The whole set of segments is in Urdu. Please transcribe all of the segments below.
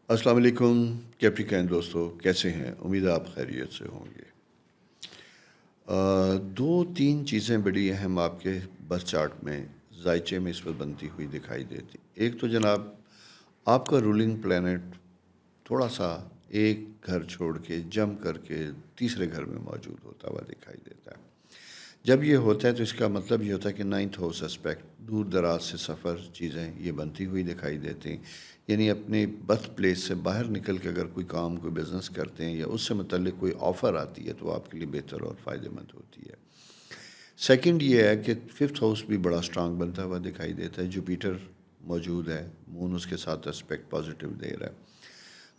السلام علیکم کیپریکین دوستو، کیسے ہیں؟ امید ہے آپ خیریت سے ہوں گے۔ دو تین چیزیں بڑی اہم آپ کے برتھ چارٹ میں ذائچے میں اس پر بنتی ہوئی دکھائی دیتی۔ ایک تو جناب آپ کا رولنگ پلینٹ تھوڑا سا ایک گھر چھوڑ کے جم کر کے تیسرے گھر میں موجود ہوتا ہوا دکھائی دیتا ہے۔ جب یہ ہوتا ہے تو اس کا مطلب یہ ہوتا ہے کہ 9th ہاؤس اسپیکٹ، دور دراز سے سفر چیزیں یہ بنتی ہوئی دکھائی دیتی ہیں۔ یعنی اپنے برتھ پلیس سے باہر نکل کے اگر کوئی کام کوئی بزنس کرتے ہیں یا اس سے متعلق کوئی آفر آتی ہے تو آپ کے لیے بہتر اور فائدہ مند ہوتی ہے۔ سیکنڈ یہ ہے کہ 5th ہاؤس بھی بڑا سٹرانگ بنتا ہوا دکھائی دیتا ہے۔ جوپیٹر موجود ہے، مون اس کے ساتھ اسپیکٹ پازیٹیو دے رہا ہے۔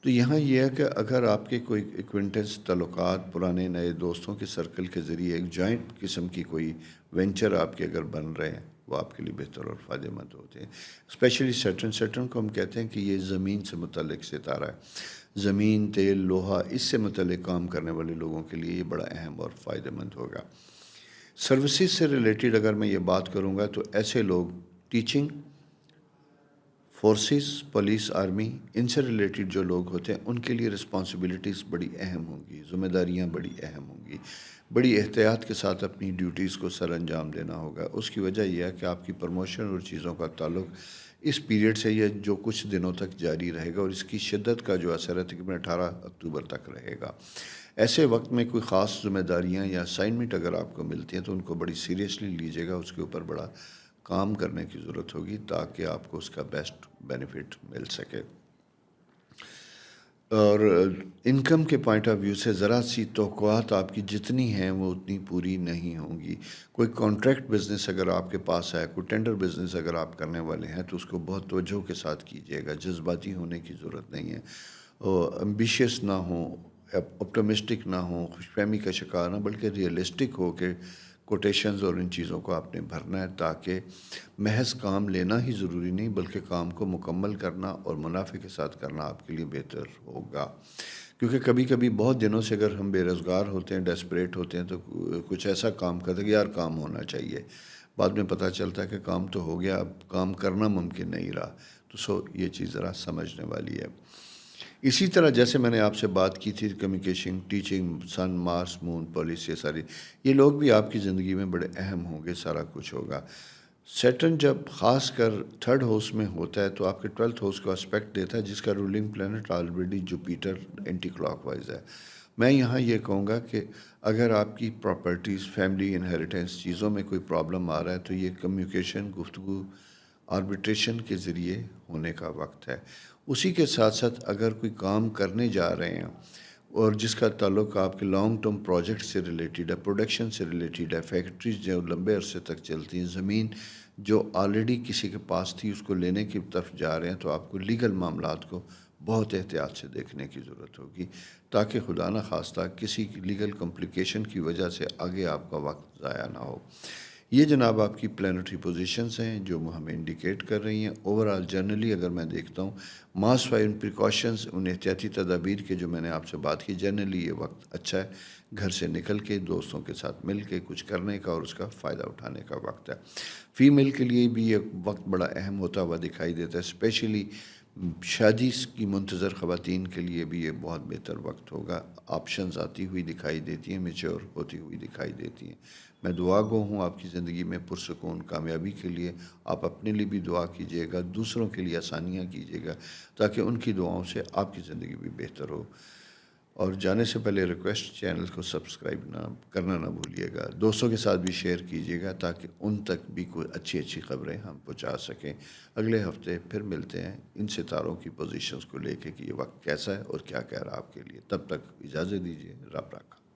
تو یہاں یہ ہے کہ اگر آپ کے کوئی ایکوینٹنس تعلقات پرانے نئے دوستوں کے سرکل کے ذریعے ایک جوائنٹ قسم کی کوئی وینچر آپ کے اگر بن رہے ہیں وہ آپ کے لیے بہتر اور فائدہ مند ہوتے ہیں۔ اسپیشلی سیٹرن کو ہم کہتے ہیں کہ یہ زمین سے متعلق ستارہ ہے۔ زمین، تیل، لوہا، اس سے متعلق کام کرنے والے لوگوں کے لیے یہ بڑا اہم اور فائدہ مند ہوگا۔ سروسز سے ریلیٹڈ اگر میں یہ بات کروں گا تو ایسے لوگ ٹیچنگ، فورسز، پولیس، آرمی، ان سے ریلیٹڈ جو لوگ ہوتے ہیں ان کے لیے رسپانسبلٹیز بڑی اہم ہوں گی، ذمہ داریاں بڑی اہم ہوں گی، بڑی احتیاط کے ساتھ اپنی ڈیوٹیز کو سر انجام دینا ہوگا۔ اس کی وجہ یہ ہے کہ آپ کی پروموشن اور چیزوں کا تعلق اس پیریڈ سے یہ جو کچھ دنوں تک جاری رہے گا اور اس کی شدت کا جو اثر ہے تقریباً 18 اکتوبر تک رہے گا۔ ایسے وقت میں کوئی خاص ذمہ داریاں یا اسائنمنٹ اگر آپ کو ملتی ہیں تو ان کو بڑی سیریسلی لیجیے گا، اس کے اوپر بڑا کام کرنے کی ضرورت ہوگی تاکہ آپ کو اس کا بیسٹ بینیفٹ مل سکے۔ اور انکم کے پوائنٹ آف ویو سے ذرا سی توقعات آپ کی جتنی ہیں وہ اتنی پوری نہیں ہوں گی۔ کوئی کانٹریکٹ بزنس اگر آپ کے پاس ہے، کوئی ٹینڈر بزنس اگر آپ کرنے والے ہیں تو اس کو بہت توجہ کے ساتھ کیجیے گا، جذباتی ہونے کی ضرورت نہیں ہے۔ امبیشیس نہ ہوں، اپٹمسٹک نہ ہوں، خوش فہمی کا شکار نہ، بلکہ ریئلسٹک ہو کے کوٹیشنز اور ان چیزوں کو آپ نے بھرنا ہے تاکہ محض کام لینا ہی ضروری نہیں بلکہ کام کو مکمل کرنا اور منافع کے ساتھ کرنا آپ کے لیے بہتر ہوگا۔ کیونکہ کبھی کبھی بہت دنوں سے اگر ہم بے روزگار ہوتے ہیں، ڈیسپریٹ ہوتے ہیں تو کچھ ایسا کام کرتے ہیں کہ یار کام ہونا چاہیے، بعد میں پتہ چلتا ہے کہ کام تو ہو گیا، اب کام کرنا ممکن نہیں رہا۔ تو یہ چیز ذرا سمجھنے والی ہے۔ اسی طرح جیسے میں نے آپ سے بات کی تھی کمیونیکیشن، ٹیچنگ، سن، مارس، مون، پولیس، یہ لوگ بھی آپ کی زندگی میں بڑے اہم ہوں گے، سارا کچھ ہوگا۔ سیٹرن جب خاص کر 3rd ہاؤس میں ہوتا ہے تو آپ کے 12th ہاؤس کو اسپیکٹ دیتا ہے جس کا rolling planet already Jupiter anticlockwise ہے۔ میں یہاں یہ کہوں گا کہ اگر آپ کی پراپرٹیز، فیملی، انہیریٹنس چیزوں میں کوئی پرابلم آ رہا ہے تو یہ کمیونیکیشن، گفتگو، آربیٹریشن کے ذریعے ہونے کا وقت ہے۔ اسی کے ساتھ ساتھ اگر کوئی کام کرنے جا رہے ہیں اور جس کا تعلق آپ کے لانگ ٹرم پروجیکٹ سے ریلیٹڈ ہے، پروڈکشن سے ریلیٹڈ ہے، فیکٹریز جو لمبے عرصے تک چلتی ہیں، زمین جو آلریڈی کسی کے پاس تھی اس کو لینے کی طرف جا رہے ہیں، تو آپ کو لیگل معاملات کو بہت احتیاط سے دیکھنے کی ضرورت ہوگی تاکہ خدا نہ خواستہ کسی لیگل کمپلیکیشن کی وجہ سے آگے آپ کا وقت ضائع نہ ہو۔ یہ جناب آپ کی پلانٹری پوزیشنز ہیں جو ہمیں انڈیکیٹ کر رہی ہیں۔ اوورآل جنرلی اگر میں دیکھتا ہوں ماس فائر پریکاشنز، ان احتیاطی تدابیر کے جو میں نے آپ سے بات کی، جنرلی یہ وقت اچھا ہے، گھر سے نکل کے دوستوں کے ساتھ مل کے کچھ کرنے کا اور اس کا فائدہ اٹھانے کا وقت ہے۔ فیمیل کے لیے بھی یہ وقت بڑا اہم ہوتا ہوا دکھائی دیتا ہے، اسپیشلی شادی کی منتظر خواتین کے لیے بھی یہ بہت بہتر وقت ہوگا۔ آپشنز آتی ہوئی دکھائی دیتی ہیں، میچور ہوتی ہوئی دکھائی دیتی ہیں۔ میں دعا گو ہوں آپ کی زندگی میں پرسکون کامیابی کے لیے۔ آپ اپنے لیے بھی دعا کیجیے گا، دوسروں کے لیے آسانیاں کیجیے گا تاکہ ان کی دعاؤں سے آپ کی زندگی بھی بہتر ہو۔ اور جانے سے پہلے ریکویسٹ، چینل کو سبسکرائب کرنا نہ بھولیے گا، دوستوں کے ساتھ بھی شیئر کیجیے گا تاکہ ان تک بھی کوئی اچھی خبریں ہم پہنچا سکیں۔ اگلے ہفتے پھر ملتے ہیں ان ستاروں کی پوزیشنز کو لے کے کہ یہ وقت کیسا ہے اور کیا کہہ رہا آپ کے لیے۔ تب تک اجازت دیجیے، رب رکھا۔